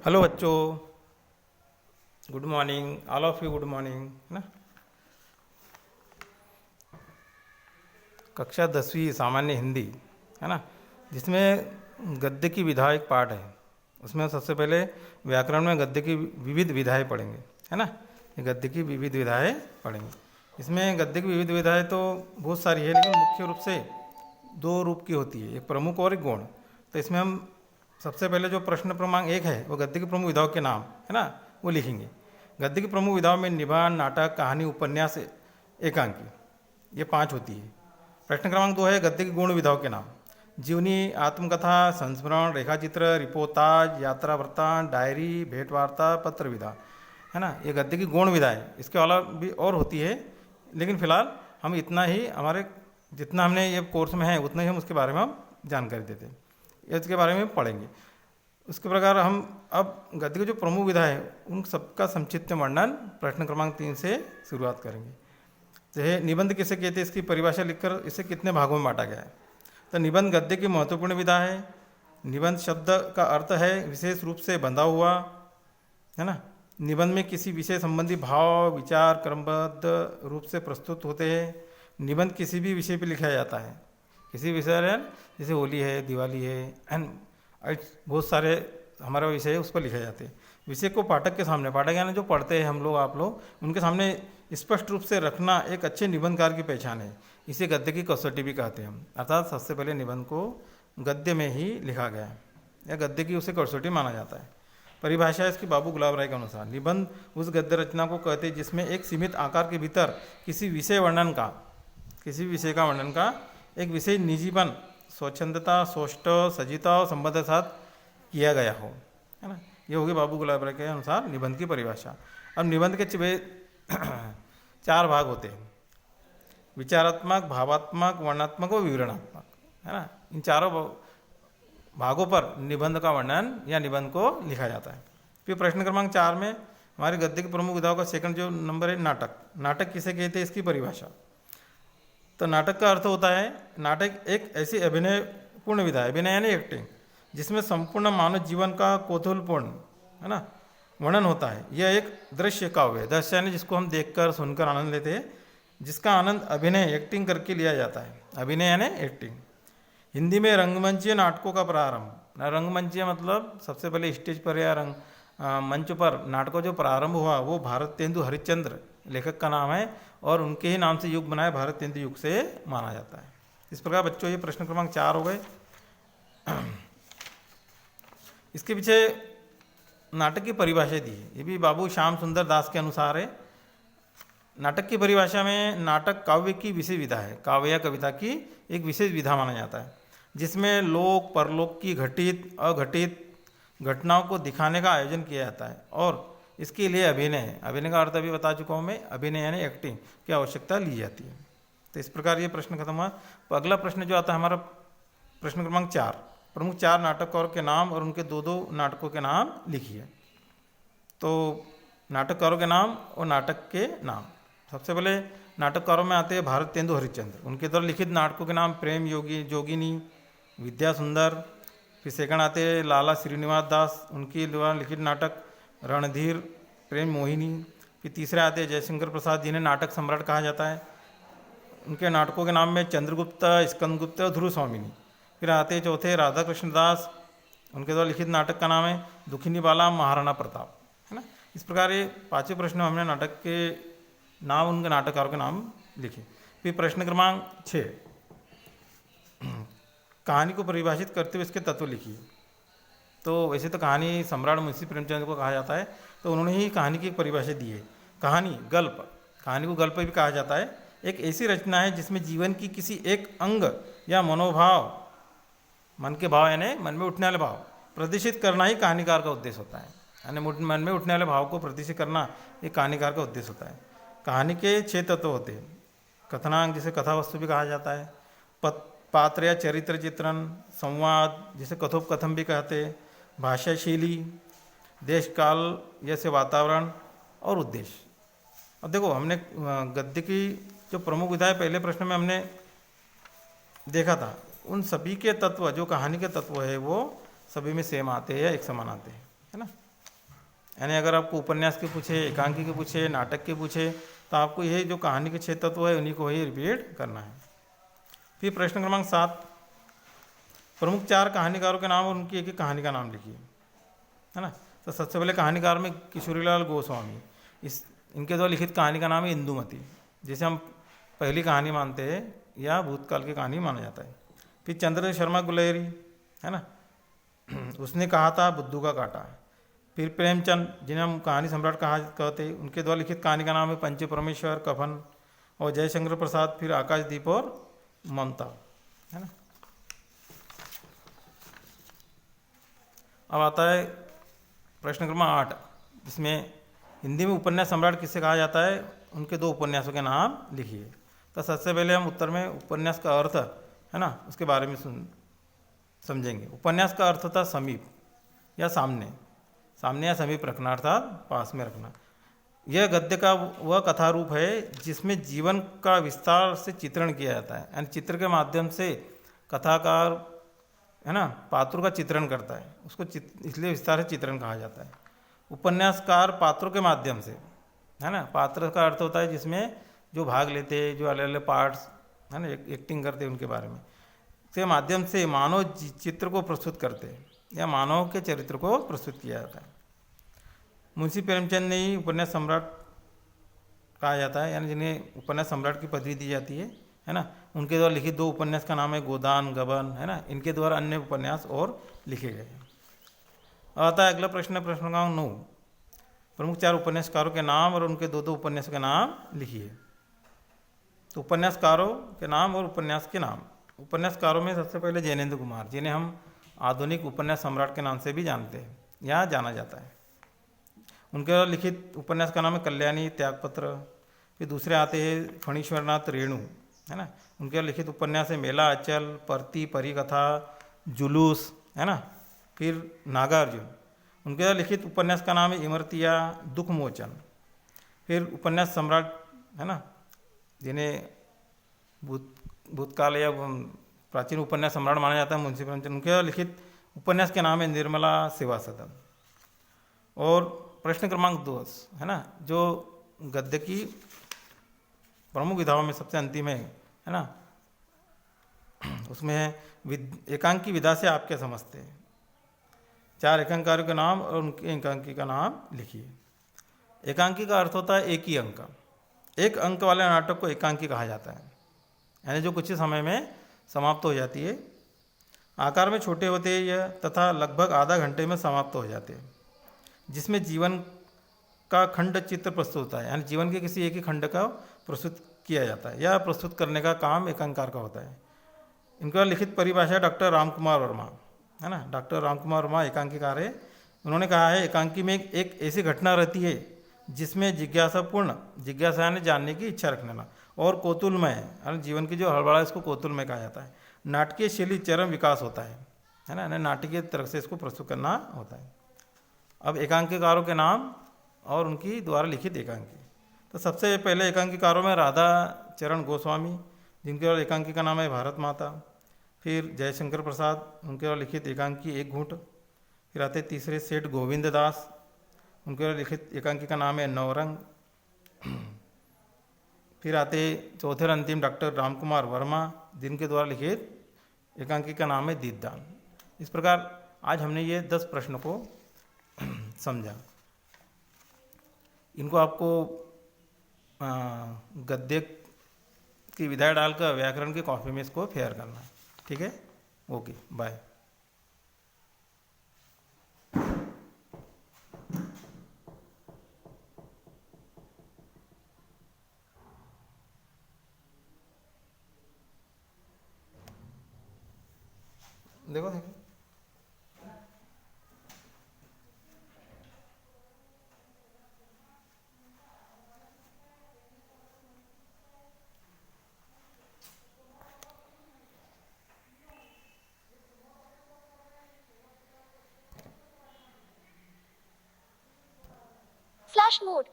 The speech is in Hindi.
हेलो बच्चों, good morning. All of you good morning. है ना। कक्षा 10वीं सामान्य हिंदी, है ना, जिसमें गद्य की विधा एक पाठ है। उसमें सबसे पहले व्याकरण में गद्य की विविध विधाएं पढ़ेंगे, है ना। ये गद्य की विविध विधाएं पढ़ेंगे। इसमें गद्य की विविध विधाएं तो बहुत सारी है, लेकिन मुख्य रूप से दो रूप की होती है, एक प्रमुख और एक गौण। तो इसमें हम सबसे पहले जो प्रश्न क्रमांक 1 है वो गद्य की प्रमुख विधाओं के नाम, है ना, वो लिखेंगे। गद्य की प्रमुख विधाओं में निबंध, नाटक, कहानी, उपन्यास, एकांकी, ये 5 होती है। प्रश्न क्रमांक 2 है गद्य की गुण विधाओं के नाम। जीवनी, आत्मकथा, संस्मरण, रेखाचित्र, रिपोर्टाज, यात्रा वृत्तांत, डायरी, भेंटवार्ता, पत्र विधा, है ना। ये गद्य की गौण विधा है। इसके अलावा भी और होती है, लेकिन फिलहाल हम इतना ही, हमारे जितना हमने ये कोर्स में है उतना ही हम उसके बारे में हम जानकारी देते हैं, इसके बारे में पढ़ेंगे। उसके प्रकार हम अब गद्य की जो प्रमुख विधा है उन सबका संक्षिप्त वर्णन प्रश्न क्रमांक 3 से शुरुआत करेंगे। जैसे निबंध किसे कहते हैं, इसकी परिभाषा लिखकर इसे कितने भागों में बांटा गया है। तो निबंध गद्य की महत्वपूर्ण विधा है। निबंध शब्द का अर्थ है विशेष रूप से बंधा हुआ, है ना। निबंध में किसी विषय संबंधी भाव, विचार क्रमबद्ध रूप से प्रस्तुत होते हैं। निबंध किसी भी विषय पर लिखा जाता है, किसी विषय जैसे होली है, दिवाली है, एंड बहुत सारे हमारा विषय है उस पर लिखे जाते हैं। विषय को पाठक के सामने, पाठक यानी जो पढ़ते हैं हम लोग, आप लोग, उनके सामने स्पष्ट रूप से रखना एक अच्छे निबंधकार की पहचान है। इसे गद्य की कसौटी भी कहते हैं हम। अर्थात सबसे पहले निबंध को गद्य में ही लिखा गया है या गद्य की उसे कसौटी माना जाता है। परिभाषा इसकी बाबू गुलाब राय के अनुसार निबंध उस गद्य रचना को कहते हैं जिसमें एक सीमित आकार के भीतर किसी विषय का वर्णन का एक विषय निजीवन, स्वच्छंदता, सोष्ट, सजीता और संबंध के साथ किया गया हो, है ना। ये होगी बाबू गुलाब राय के अनुसार निबंध की परिभाषा। अब निबंध के 4 भाग होते हैं, विचारात्मक, भावात्मक, वर्णनात्मक और विवरणात्मक, है ना। इन चारों भागों पर निबंध का वर्णन या निबंध को लिखा जाता है। फिर प्रश्न क्रमांक 4 में हमारे गद्य की प्रमुख विधाओं का सेकंड जो नंबर है नाटक। नाटक किसे कहते हैं, इसकी परिभाषा। तो नाटक का अर्थ होता है, नाटक एक ऐसी अभिनय पूर्ण विधा है, अभिनय यानी एक्टिंग, जिसमें संपूर्ण मानव जीवन का कौतूहलपूर्ण, है ना, वर्णन होता है। यह एक दृश्य काव्य है। दृश्य यानी जिसको हम देखकर सुनकर आनंद लेते हैं, जिसका आनंद अभिनय एक्टिंग करके लिया जाता है। अभिनय यानी एक्टिंग। हिंदी में रंगमंचीय नाटकों का प्रारंभ, रंगमंचीय मतलब सबसे पहले स्टेज पर या मंच पर नाटकों जो प्रारंभ हुआ वो भारत तेंदु हरिश्चंद्र लेखक का नाम है, और उनके ही नाम से युग बनाए भारत तेंदु युग से माना जाता है। इस प्रकार बच्चों ये प्रश्न क्रमांक 4 हो गए। इसके पीछे नाटक की परिभाषा दी है, ये भी बाबू श्याम सुंदर दास के अनुसार है। नाटक की परिभाषा में नाटक काव्य की विशेष विधा है, काव्य या कविता की एक विशेष विधा माना जाता है, जिसमें लोक परलोक की घटित अघटित घटनाओं को दिखाने का आयोजन किया जाता है, और इसके लिए अभिनय है। अभिनय का अर्थ अभी बता चुका हूँ मैं, अभिनय यानी एक्टिंग की आवश्यकता ली जाती है। तो इस प्रकार ये प्रश्न खत्म हुआ। तो अगला प्रश्न जो आता है हमारा प्रश्न क्रमांक 4, प्रमुख 4 नाटककारों के नाम और उनके 2-2 नाटकों के नाम लिखिए। तो नाटककारों के नाम और नाटक के नाम, सबसे पहले नाटककारों में आते हैं भारत तेंदु हरिश्चंद्र। उनके द्वारा लिखित नाटकों के नाम प्रेम योगी जोगिनी, विद्या सुंदर। फिर सेकंड आते हैं लाला श्रीनिवास दास, उनके द्वारा लिखित नाटक रणधीर, प्रेम मोहिनी। फिर तीसरे आते हैं जयशंकर प्रसाद, जिन्हें नाटक सम्राट कहा जाता है। उनके नाटकों के नाम में चंद्रगुप्त, स्कंदगुप्त और ध्रुव स्वामिनी। फिर आते हैं चौथे राधा कृष्ण दास, उनके द्वारा लिखित नाटक का नाम है दुखिनी बाला, महाराणा प्रताप, है ना। इस प्रकार ये 5वें प्रश्न में हमने नाटक के नाम, उनके नाटककारों के नाम लिखे। फिर प्रश्न क्रमांक 6, कहानी को परिभाषित करते हुए इसके तत्व लिखिए। तो वैसे तो कहानी सम्राट मुंशी प्रेमचंद को कहा जाता है, तो उन्होंने ही कहानी की एक परिभाषा दी है। कहानी गल्प, कहानी को गल्प भी कहा जाता है, एक ऐसी रचना है जिसमें जीवन की किसी एक अंग या मनोभाव, मन के भाव यानी मन में उठने वाले भाव प्रदर्शित करना ही कहानीकार का उद्देश्य होता है। यानी मन में उठने वाले भाव को प्रदर्शित करना ये कहानीकार का उद्देश्य होता है। कहानी के 6 तत्व होते हैं। कथनांक, जिसे कथा वस्तु भी कहा जाता है, पात्र या चरित्र चित्रण, संवाद जिसे कथोपकथन भी कहते हैं, भाषा शैली, देश काल जैसे वातावरण और उद्देश्य। अब देखो हमने गद्य की जो प्रमुख विधाएं पहले प्रश्न में हमने देखा था, उन सभी के तत्व जो कहानी के तत्व है वो सभी में सेम आते हैं या एक समान आते हैं, है ना। यानी अगर आपको उपन्यास के पूछे, एकांकी के पूछे, नाटक के पूछे, तो आपको ये जो कहानी के 6 तत्व है उन्हीं को ही रिपीट करना है। फिर प्रश्न क्रमांक 7, प्रमुख 4 कहानीकारों के नाम और उनकी एक एक कहानी का नाम लिखिए, है ना। तो सबसे पहले कहानीकार में किशोरीलाल गोस्वामी, इस इनके द्वारा लिखित कहानी का नाम है इंदुमती, जिसे हम पहली कहानी मानते हैं या भूतकाल की कहानी माना जाता है। फिर चंद्र शर्मा गुलेरी, है ना, उसने कहा था बुद्धू का कांटा। फिर प्रेमचंद, जिन्हें हम कहानी सम्राट कहते हैं, उनके द्वारा लिखित कहानी का नाम है पंच परमेश्वर, कफन। और जयशंकर प्रसाद, फिर आकाशदीप और ममता, है ना। अब आता है प्रश्न क्रमांक 8, जिसमें हिंदी में उपन्यास सम्राट किसे कहा जाता है, उनके 2 उपन्यासों के नाम लिखिए। तो सबसे पहले हम उत्तर में उपन्यास का अर्थ, है ना, उसके बारे में समझेंगे। उपन्यास का अर्थ था समीप या सामने, सामने या समीप रखना, अर्थात पास में रखना। यह गद्य का वह कथा रूप है जिसमें जीवन का विस्तार से चित्रण किया जाता है, यानी चित्र के माध्यम से कथाकार, है ना, पात्रों का चित्रण करता है, उसको इसलिए विस्तार से चित्रण कहा जाता है। उपन्यासकार पात्रों के माध्यम से, है ना, पात्र का अर्थ होता है जिसमें जो भाग लेते हैं, जो अलग अलग पार्ट्स, है ना, एक्टिंग करते हैं, उनके बारे में के माध्यम से मानव चित्र को प्रस्तुत करते हैं या मानव के चरित्र को प्रस्तुत किया जाता है। मुंशी प्रेमचंद ने ही उपन्यास सम्राट कहा जाता है, यानी जिन्हें उपन्यास सम्राट की पदवी दी जाती है ना। उनके द्वारा लिखित 2 उपन्यास का नाम है गोदान, गबन, है ना। इनके द्वारा अन्य उपन्यास और लिखे गए हैं। आता है अगला प्रश्न, प्रश्न क्रमांक 9, प्रमुख 4 उपन्यासकारों के नाम और उनके 2 उपन्यासों के नाम लिखिए। तो उपन्यासकारों के नाम और उपन्यास के नाम। उपन्यासकारों में सबसे पहले जैनेन्द्र कुमार, जिन्हें हम आधुनिक उपन्यास सम्राट के नाम से भी जानते हैं या जाना जाता है। उनके लिखित उपन्यास का नाम है कल्याणी, त्यागपत्र। फिर दूसरे आते हैं फणीश्वरनाथ रेणु, है ना। उनके लिखित उपन्यास है मेला अचल, परती, परिकथा, जुलूस, है ना। फिर नागार्जुन, उनके लिखित उपन्यास का नाम है इमरतिया, दुख मोचन। फिर उपन्यास सम्राट, है ना, जिन्हें भूतकाल या प्राचीन उपन्यास सम्राट माना जाता है, मुंशी प्रेमचंद, उनके लिखित उपन्यास के नाम है निर्मला, सेवा सदन। और प्रश्न क्रमांक 10, है ना, जो गद्य की प्रमुख विधाओं में सबसे अंतिम है ना, उसमें है एकांकी विधा से आप क्या समझते हैं। 4 एकांकिकारों के नाम और उनके एकांकी का नाम लिखिए। एकांकी का अर्थ होता है एक ही अंक। एक अंक वाले नाटक को एकांकी कहा जाता है, यानी जो कुछ ही समय में समाप्त हो जाती है। आकार में छोटे होते हैं यह, तथा लगभग आधा घंटे में समाप्त हो जाते हैं, जिसमें जीवन का खंड चित्र प्रस्तुत होता है, यानी जीवन के किसी एक ही खंड का प्रस्तुत किया जाता है या प्रस्तुत करने का काम एकांकार का होता है। इनका लिखित परिभाषा डॉक्टर रामकुमार वर्मा, है ना। डॉक्टर रामकुमार वर्मा एकांकीकार है। उन्होंने कहा है एकांकी में एक ऐसी घटना रहती है जिसमें जिज्ञासापूर्ण, जिज्ञासा यानी जानने की इच्छा रखना, और कौतूहलमय, यानी जीवन की जो हड़बड़ा है इसको कौतूहलमय कहा जाता है। नाटकीय शैली चरम विकास होता है ना, नाटकीय तरह से इसको प्रस्तुत करना होता है। अब एकांकीकारों के नाम और उनकी द्वारा लिखित एकांकी। तो सबसे पहले एकांकीकारों में राधा चरण गोस्वामी, जिनके द्वारा एकांकी का नाम है भारत माता। फिर जयशंकर प्रसाद, उनके द्वारा लिखित एकांकी एक घूंट। फिर आते तीसरे सेठ गोविंद दास, उनके द्वारा लिखित एकांकी का नाम है नवरंग। फिर आते चौथे और अंतिम डॉक्टर रामकुमार वर्मा, जिनके द्वारा लिखित एकांकी का नाम है दीपदान। इस प्रकार आज हमने ये 10 प्रश्नों को समझा। इनको आपको गद्य की विधाएं डालकर व्याकरण की कॉपी में इसको फेयर करना है, ठीक है। Okay, bye. देखो देखो Flash mode.